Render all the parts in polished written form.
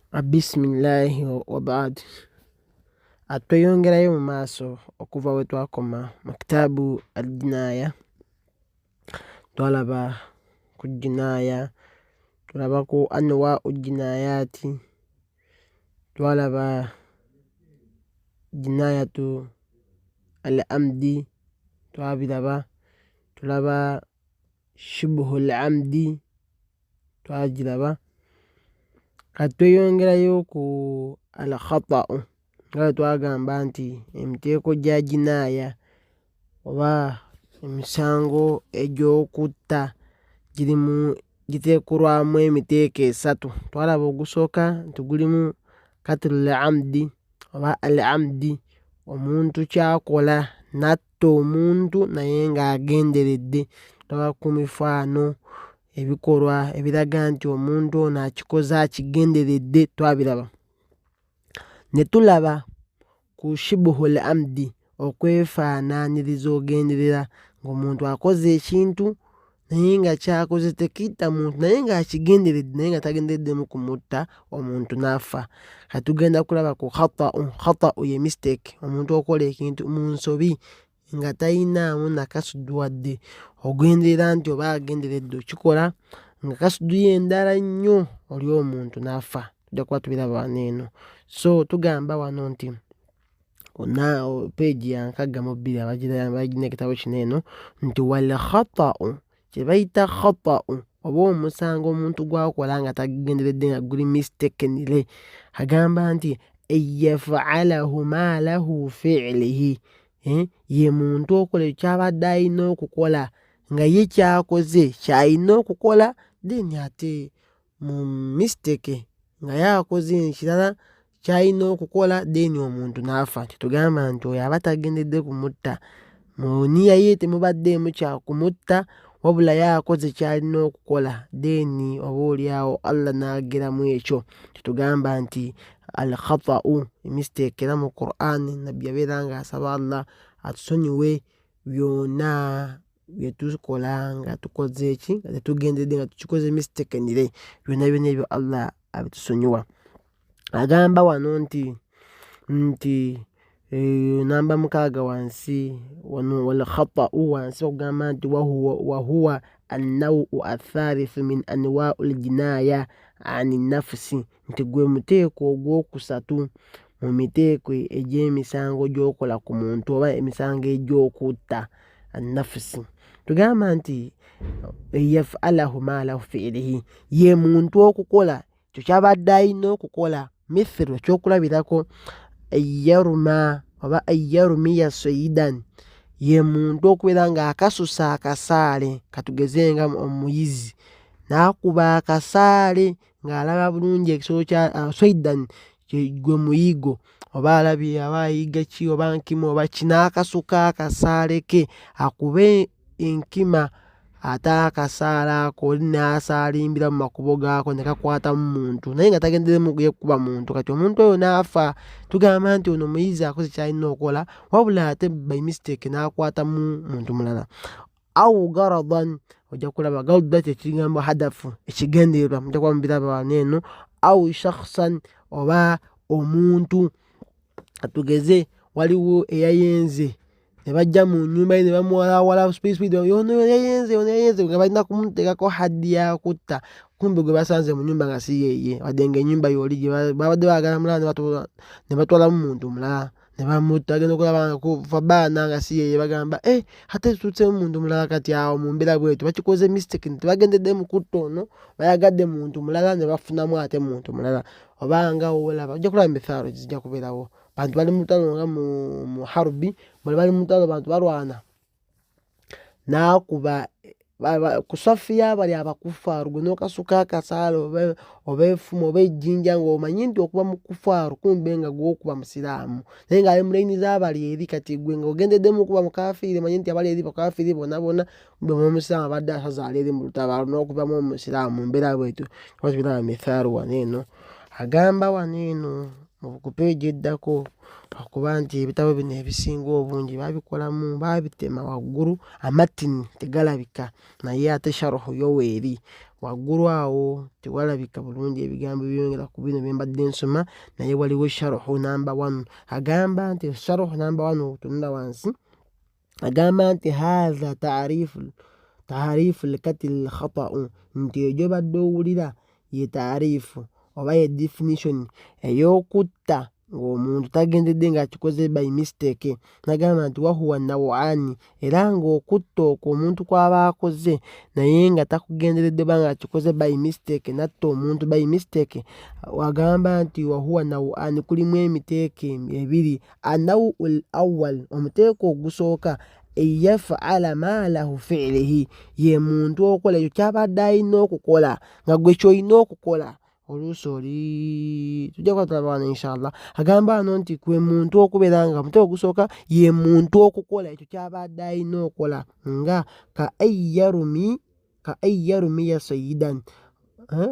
Bisimilahi wa baad. Tweyongerayo mu maaso okuva we twakoma mu kitaabu al-Jinaaya. Twalaba ku jinaaya, tulaba ku anwaa'u jinaayaati, twalaba jinaayatu al-amdi twabiraba, tulaba shubuhu al-amdi twagiraba. Kati tweyongerayo ku al-khata'u nga bwe twagamba nti emiteeko gya jinaaya oba emisango egy'okutta giteekerwamu emiteeko esatu. Twalaba ogusooka nti gulimu katlul amdi oba al amdi, omuntu kyakola natta omuntu naye ng'agenderedde. Tulaba ku mifaano ebikolwa ebiraga nti omuntu ono akikoze akigenderedde twabiraba. Ne tulaba ku shubuhul amdi, okwefaanaanyiriza ogenderera, ng'omuntu akoze ekintu naye nga kyakoze tekitta muntu naye ng'akigenderedde naye nga tagendereddemu kumutta omuntu n'afa. Kati tugenda kulaba ku khata'u. Khata'u ye mistake, omuntu okola ekintu mu nsobi nga talinaamu na kasudi wadde ogenderera nti oba agenderedde okikola nga kasudi ye ndala nnyo oli omuntu n'afa. Tujja kuba tubiraba wano eno. So tugamba wano nti peegi ya 62 abagirina ekitabo kino eno nti wal khata'u, kye bayita khata'u oba omusango omuntu gwakola nga tagenderedde nga guli mistakenly, agamba nti eyaf'alahu ma lahu fi'lihi, ye muntu okola kyabadde alina okukola nga ye kyakoze kyalina okukola then ate mu mistake nga yakoze ekirala kyalina okukola then omuntu n'afa. Tetugamba nti oyo aba tagendedde kumutta, mu nniya ye temubaddeemu kyakumutta wabula yakoze kyalina okukola then oboolyawo Allah n'ageramu ekyo. Tetugamba nti al khata'u mistake. Era mu Quran nabbi yabeera nga asaba Allah atusonyiwe byonna bye tukola nga tukoze eki nga tetugenderedde nga tukikoze mistakenly, byonna byonna ebyo Allah abitusonyiwa. Agamba wano nti namba 6 wansi wano wal khata'u wansi okugamba nti wahuwa an-naw'u ath-thalithu min anwa'il jinaaya ani nafsi, nti gwe muteeko ogwokusatu mu miteeko egy'emisango gy'okola ku muntu oba emisango egy'okutta an-nafsi. Tugamba nti yaf'alahu ma lahu fi'lihi, ye muntu okukola ekyo kyabadde alina okukola. Mithlu ekyokulabirako ayyaruma oba ayyarumiya sayidan, ye muntu okubeera ng'akasusa akasaale, katugeze nga omuyizi n'akuba akasaale ng'alaba bulungi ekisolo kya sayidan gwe muyigo, oba alabye aba ayiga ki oba nkima oba ki n'akasuka akasaale ke akube enkima, ate akasaale ako oli n'asaalimbira mu makubo gaako ne kakwatamu muntu naye nga tagendeddemu yekkuba muntu, kati omuntu oyo n'afa. Tugamba nti ono muyizi akoze kyalina okukola wabula ate by mistake n'akwatamu muntu mulala. Au garadan, ojja kulaba garda kyekigambo hadafu, ekigendererwa, mujja kuba mubiraba wano eno. Au shakhsan, oba omuntu, katugeze waliwo eyayenze ne bajja mu nnyumba ye ne bamuwalawala speed ono yayenze nga balina kumuteekako haddi yakutta, kumbe gwe basanze mu nnyumba nga si yeeye wadde ng'ennyumba y'oli gye babadde baagala mulala ne batwalamu muntu mulala ne bamutta. Bagenda okulaba nga kufa baana nga si yeeye bagamba ate tutuutsemu muntu mulala. Kati awo mu mbeera bwetyo bakikoze mistake, tebagendedde mu kutta ono, bayagadde muntu mulala ne bafunamu ate muntu mulala. Obanga olaba ojja kulaba emithaalo zijja kubeerawo. Bantu bali mu lutalo nga mu harubi, bali mu lutalo bantu balwana, n'akuba ku safu y'abali abakufaaru, gwe n'okasuka akasaale oba effumu oba ejjinja ng'omanyi nti okuba mu kufaaru kumbe nga gw'okuba musiraamu naye ng'ali mu layini z'abali eri. Kati gwe ng'ogendeddemu okuba mukafiiri, manyi nti abali eri bakafiiri bonna kumbe omusiraamu abadde asazaala eri mu lutabaalo n'okuvamu omusiraamu mu mbeera bwetyo. Kuba tubiraba mithaalu wano eno. Agamba wano eno ku peegi eddako okuba nti ebitabo bino ebisinga obungi baabitema waggulu, amatini tegalabika, naye ate sharuhu yo weeri waggulu awo tewalabika bulungi ebigambo byongera ku bino bye mbadde nsoma, naye waliwo sharuhu namba 1 agamba nti sharuhu namba 1 tunula wansi agamba nti haza taarifu likatili lkhata'u, nti egyo badde owulira ye taarifu oba ye definition ey'okutta ng'omuntu tagendedde ng'akikoze by mistake. Nagamba nti wahuwa naw'ani, era ng'okutta okwo omuntu kw'aba akoze naye nga takugenderedde oba ng'akikoze by mistake, natta omuntu by mistake, wagamba nti wahuwa naw'ani, kulimu emiteeko ebiri. An-naw'ul awwal, omuteeko ogusooka eyafala ma lahu fi'lihi, ye muntu okola ekyo kyabadde alina okukola nga gwe ky'olina okukola. Oluusi tujja kuba tulaba wano inshallah. Agamba wano nti kwe muntu okubeera nga omuteeko ogusooka ye muntu okukola ekyo kyabadde alina okukola, nga ka ayyarumiya sayidan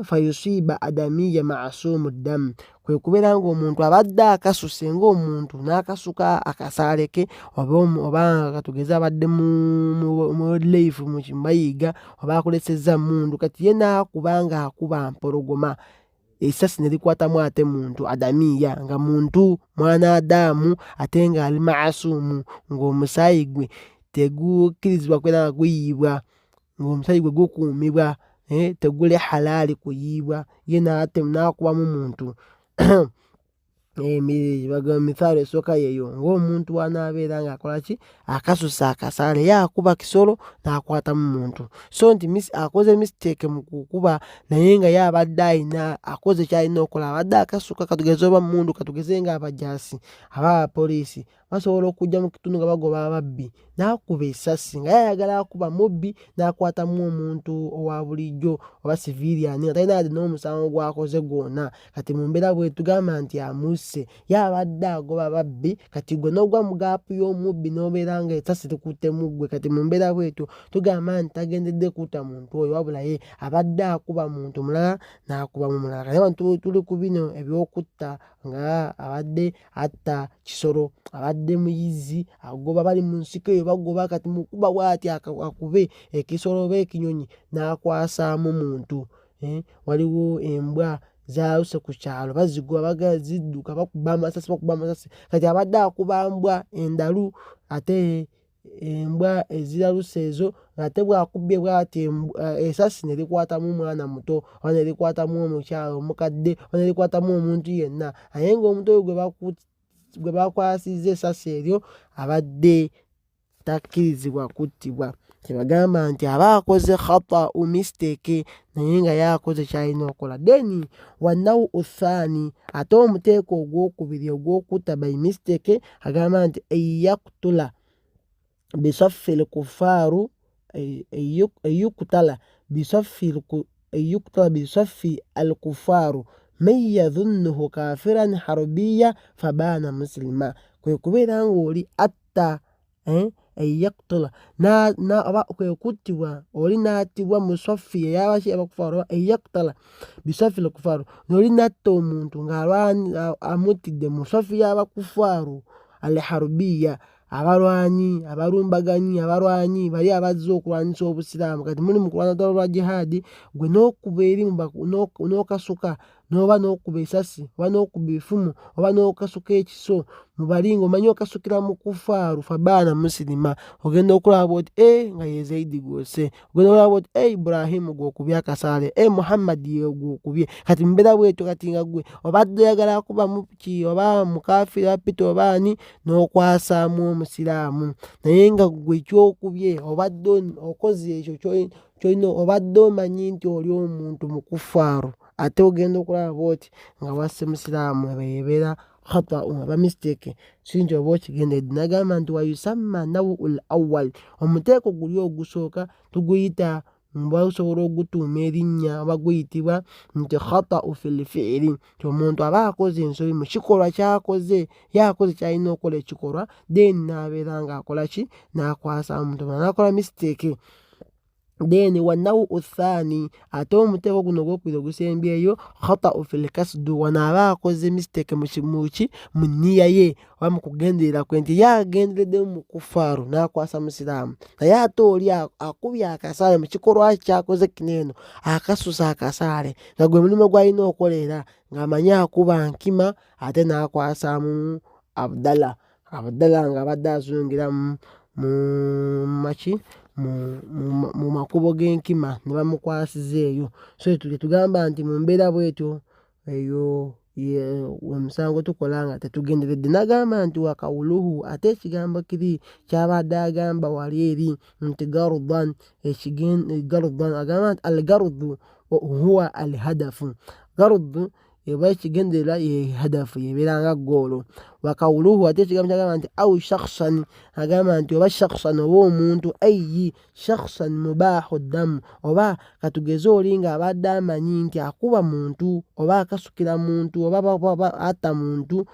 fayusiba adamiya ma'asumu ddamu, kwe kubeera ng'omuntu abadde akasuse ng'omuntu n'akasuka akasaale ke, oba katugeze abadde mu leifu mu kimayiga oba akolesezza mundu, kati ye n'akuba ng'akuba mpologoma, essasi ne likwatamu ate muntu adamiya, nga muntu mwana Adamu ate ng'ali ma'asumu, ng'omusaayi gwe tegukkirizibwa kubeera nga guyiibwa, ng'omusaayi gwe gukuumibwa, teguli halaali kuyiibwa, ye n'akubamu muntu. Mithaalo esooka yeeyo ng'omuntu bw'anaabeera ng'akola ki, akasusa akasaale, ye akuba kisolo n'akwatamu muntu, so nti akoze mistake mu kukuba naye nga ye abadde alina akoze ky'alina okukola, abadde akasuka, katugeze oba mundu, katugeze ng'abajaasi aba abapoliisi basobola okujja mu kitundu nga bagoba ababbi, n'akuba essasi nga ye ayagala akuba mubbi, n'akwatamu omuntu owa bulijjo oba civilian nga talina wadde n'omusango gw'akoze gwonna. Kati mu mbeera bwe tugamba nti amusse, ye abadde agoba babbi, kati gwe n'ogwa mu gaapu y'omubbi n'obeera nga essasi likutte mu ggwe, kati mu mbeera bwetyo tugamba nti tagendedde kutta muntu oyo, wabula ye abadde akuba muntu mulala n'akubamu mulala. Kati abantu tuli ku bino eby'okutta nga abadde atta kisolo, abadde muyizzi agoba, bali mu nsiko eyo bagoba, kati mu kuba bw'ati akube ekisolo oba ekinyonyi n'akwasaamu muntu. Waliwo embwa zaaluse ku kyalo bazigoba zidduka bakuba amasasi, kati abadde akuba mbwa endalu, ate embwa eziraluse ezo ate bw'akubye bw'ati essasi ne likwatamu mwana muto oba ne likwatamu omukyala omukadde oba ne likwatamu omuntu yenna, naye ng'omuntu oyo gwe bakwasizza essasi eryo abadde takkirizibwa kuttibwa. Kyebagamba nti aba akoze khata'u mistake naye nga yakoze ky'alina okukola. Then wannawu thaani, ate omuteeko ogwokubiri ogw'okutta by mistake, agamba nti eyyakutula bisaffi lkufaaru eyyukutala bisaffi alkufaaru man yadhunnuhu kafiran harbiya fabaana muslima, kwe kubeera ng'oli atta eyyakutula oba kwe kuttibwa, oli n'attibwa mu saffi ey'abaki abakufaaru, eyyakutala bisaffi lkufaaru, n'oli n'atta omuntu amuttidde mu saffi y'abakufaaru alharbiya, abalwanyi abalumbaganyi, abalwanyi bali abazze okulwanyisa obusiraamu. Kati muli mu kulwana ddala olwa jihaadi, gwe n'okuba eri n'okasuka n'oba n'okuba essasi oba n'okuba effumu oba n'okasuka ekiso mu bali ng'omanyi okasukira mu kufaaru, fabaana musilima, ogenda okulaba oti nga ye Zaidi gw'osse, ogenda okulaba oti Ibrahimu gw'okubye akasaale, Muhammad ye gw'okubye. Kati mu mbeera bwetyo, kati nga gwe obadde oyagala kubamu ki, oba mukaafiri apita oba ani, n'okwasaamu omusiraamu, naye nga gwe ky'okubye obadde okoze ekyo ky'olina, obadde omanyi nti oli omuntu mukufaaru, ate ogenda okulaba oti nga wasse musiraamu, ebeera khata'u aba mistake, si nti oba okigendedde. Nagamba nti wayusamma naw'ul awwal, omuteeko guli ogusooka tuguyita basobola ogutuuma erinnya oba guyitibwa nti khata'u fil fi'li, nti omuntu aba akoze ensobi mu kikolwa ky'akoze, ye akoze ky'alina okukola ekikolwa, then n'abeera ng'akola ki, n'akwasa omuntu n'akola mistake. Then wanawu thani ate omutego guno ogwokubiri ogusembyeyo khata'u fil kasdi wano aba akoze mistake mu nniya ye oba mu kugenderera kwe nti ye agenderedde mu kufaaru n'akwasa musiraamu naye ate oli akubye akasaale mu kikolwa kyakoze kino eno akasusa akasaale nga gwe mulimu gw'alina okukola era ng'amanyi akuba nkima ate n'akwasamu Abdallah nga abadde azungira mu makubo g'enkima ne bamukwasiza eyo. So tugamba nti mu mbeera bwetyo eyo we musango tukola nga tetugenderedde. N'agamba nti wakawuluhu ate ekigambo kiri kyabadde agamba wali eri nti garudan agamba nti algarudu huwa alhadafu. Garudu eba ekigendererwa ye hadafu yebeera nga goolo. Wakawuluhu ate ekigambo kyagamba nti au shakhsan agamba nti oba shakhsan oba omuntu ayi shakhsan mubahu ddamu oba katugeze oli nga abadde amanyi nti akuba muntu oba akasukira muntu oba atta muntu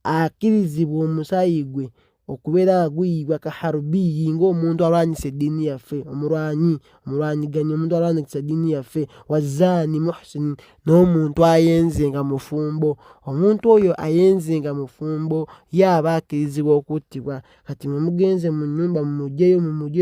akirizibwa omusaayi gwe okubeera nga guyiibwa kaharubiyi ng'omuntu alwanyisa eddiini yaffe omulwanyiganyi omuntu alwanyisa eddiini yaffe wazaani muhsin n'omuntu ayenzenga mufumbo. Omuntu oyo ayenzenga mufumbo ye aba akirizibwa okuttibwa. Kati mwe mugenze mu nnyumba mumuggyeyo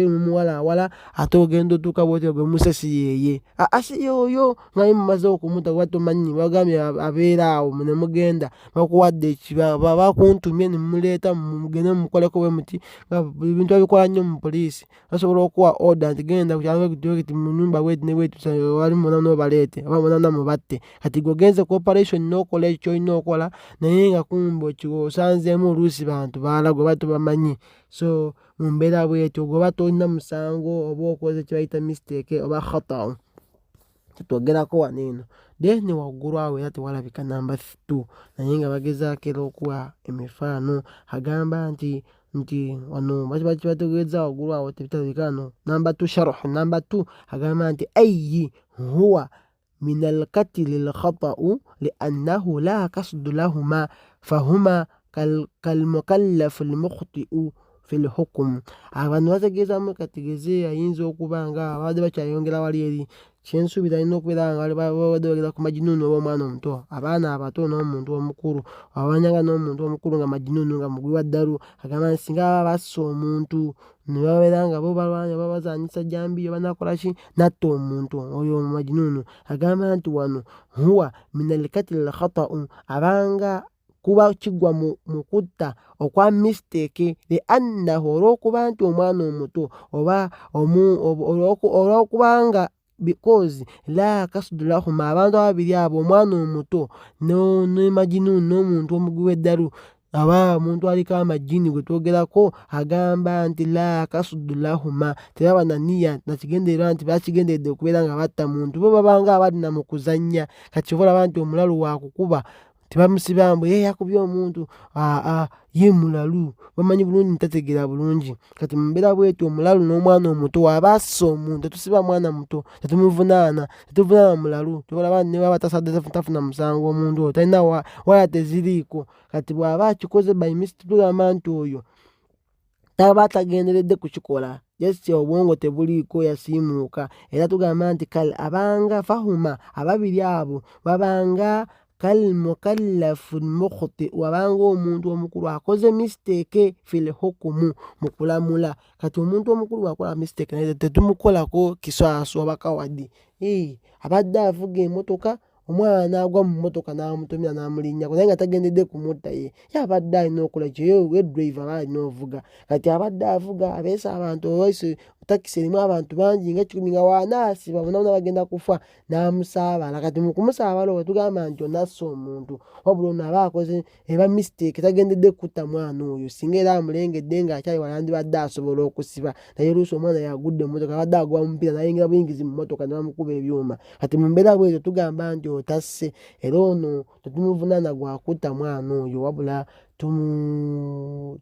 mumuwalaawala ate ogenda otuuka bwotyo gwe musesi yeeye si yoyo nga mumaze okumuta kuba tomanyi bagambye abeera awo ne mugenda bakuwadde ekibaba bakuntumye ne mumuleeta mugende mumukoleko bwe muti ebintu babikola nnyo mu poliisi basobola okuwa order nti genda ku kyalo kiti mu nnyumba bweti ne bweti wali muna n'obaleete oba muna mubatte. Kati gwe ogenze ku operation n'okola ekyo ky'olina okola naye nga kumbe osanzeemu oluusi bantu balala gwe oba tobamanyi. So mu mbeera bwetyo gwe oba tolina musango oba okoze kye bayita mistake oba khata'u tutwogerako wano eno. Then waggulu awo era tewalabika number 2 naye nga bagezaako era okuwa emifaano agamba nti wano bategeeza waggulu awo tebitalabika wano number 2 sharh number 2 agamba nti ayyi huwa min alkatili lkhata'u liannahu la kasdu lahuma fahuma kalmukallafu lmukhti'u fil hukumu. Abantu bategeezamu kategeze ayinza okuba nga abadde bakyayongera wali eri kyensuubira alina okubeera nga babadde bageza ku majinuunu oba omwana omuto abaana abato n'omuntu omukulu abanyanga n'omuntu omukulu nga majinuunu nga mugwi wa ddalu. Agamba nti singa baba bassa omuntu ne babeera nga bo balwanya oba bazanyisa jambiya banakola ki natta omuntu oyo majinuunu. Agamba nti wano huwa min alkatili lkhata'u abanga kuba kigwa mu kutta okwa mistake liannahu olw'okuba nti omwana omuto oba olw'okubanga because la kasdu lahuma abantu ababiri abo omwana omuto ne majinuunu n'omuntu omugwi w'eddalu aba omuntu aliko amajini gwe twogerako agamba nti la kasdu lahuma tebaba na nniya nakigendererwa nti bakigenderedde okubeera nga batta muntu bo babanga abalina mu kuzannya. Kati kyova olaba nti omulalu wakukuba tebamusiba mbu yakubye omuntu ye mulalu bamanyi bulungi ntategeera bulungi. Kati mu mbeera bwetyo omulalu n'omwana omuto waaba assa omuntu tetusiba mwana muto tetumuvunaana mulalu tolaba nti ne baba tasadde tafuna musango omuntu oyo talina wala teziriiko. Kati bw'aba akikoze by mistake tugamba nti oyo taba tagenderedde kukikola just obwongo tebuliiko yasiimuuka. Era tugamba nti abanga fahuma ababiri abo babanga kalmukallafu lmukhti wabanga omuntu omukulu akoze mistake fil hukumu mu kulamula. Kati omuntu omukulu bw'akola mistake naye tetumukolako kiswaso oba kawadi abadde avuga emmotoka omwana n'agwa mu mmotoka n'amutomera n'amulinnyako naye nga tagendedde kumutta ye abadde alina okukola ekyo ye driver aba alina ovuga. Kati abadde avuga abeese abantu owaise takisi erimu abantu bangi nga 10 nga wanaasiba bonna bagenda kufa n'amusaabala. Kati mu kumusaabala oyo tugamba nti onassa omuntu wabula ono aba akoze eba mistake tagendedde kutta mwana oyo singa era amulengedde ng'akyali wala yandibadde asobola okusiba naye oluusi omwana yagudde mu mmotoka abadde agoba mu mupiira n'ayingira buyingizi mu mmotoka ne bamukuba ebyuma. Kati mu mbeera bwetyo tugamba nti otasse era ono tetumuvunaana gwa kutta mwana oyo wabula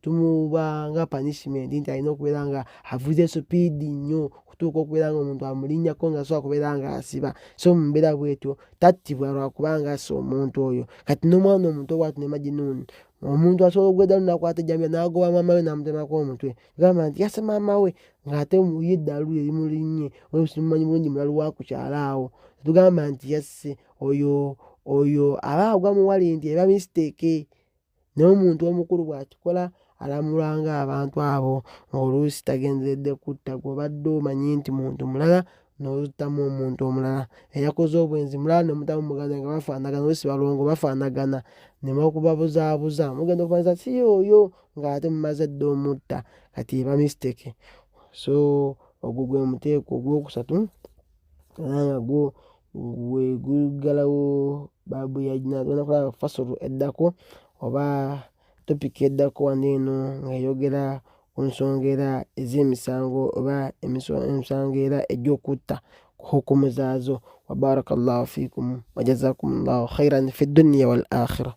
tumuba nga punishment nti alina okubeera nga avuze supiidi nnyo okutuuka okubeera nga omuntu amulinnyako nga asobola kubeera nga asiba. So mu mbeera bwetyo tattibwa lwakubanga assa omuntu oyo. Kati n'omwana omuto bw'atyo ne majinuunu omuntu asobola okugenda n'akwata ejjambiya n'agoba maama we n'amutemako omutwe, gamba nti yase maama we ng'ate ye eddalu lye limulinnye, oyo simumanyi bulungi mulalu wa ku kyalo awo. Tugamba nti yasse oyo aba agwa mu wali nti eba mistake. Naye omuntu omukulu bw'akikola alamulanga abantu abo oluusi tagenderedde kutta, gw'obadde omanyi nti muntu mulala n'ottamu omuntu omulala, eyakoze obwenzi mulala ne mutamu muganda nga bafaanagana, oluusi balongo bafaanagana, ne bakubabuzaabuza mugenda okumanyisa si y'oyo ng'ate mumaze dda omutta, kati eba mistake. So ogwo gwe muteeko ogwokusatu era nga gwe guggalawo baabu ya jinaaya. Tugenda kulaba fasulu eddako oba topiki eddako wano eno ng'eyogera ku nsonga era ez'emisango oba emisango era egy'okutta, hukumu zaazo. Wa barakallahu fiikum wa jazakumullahu khairan fi dunya wal akhirah.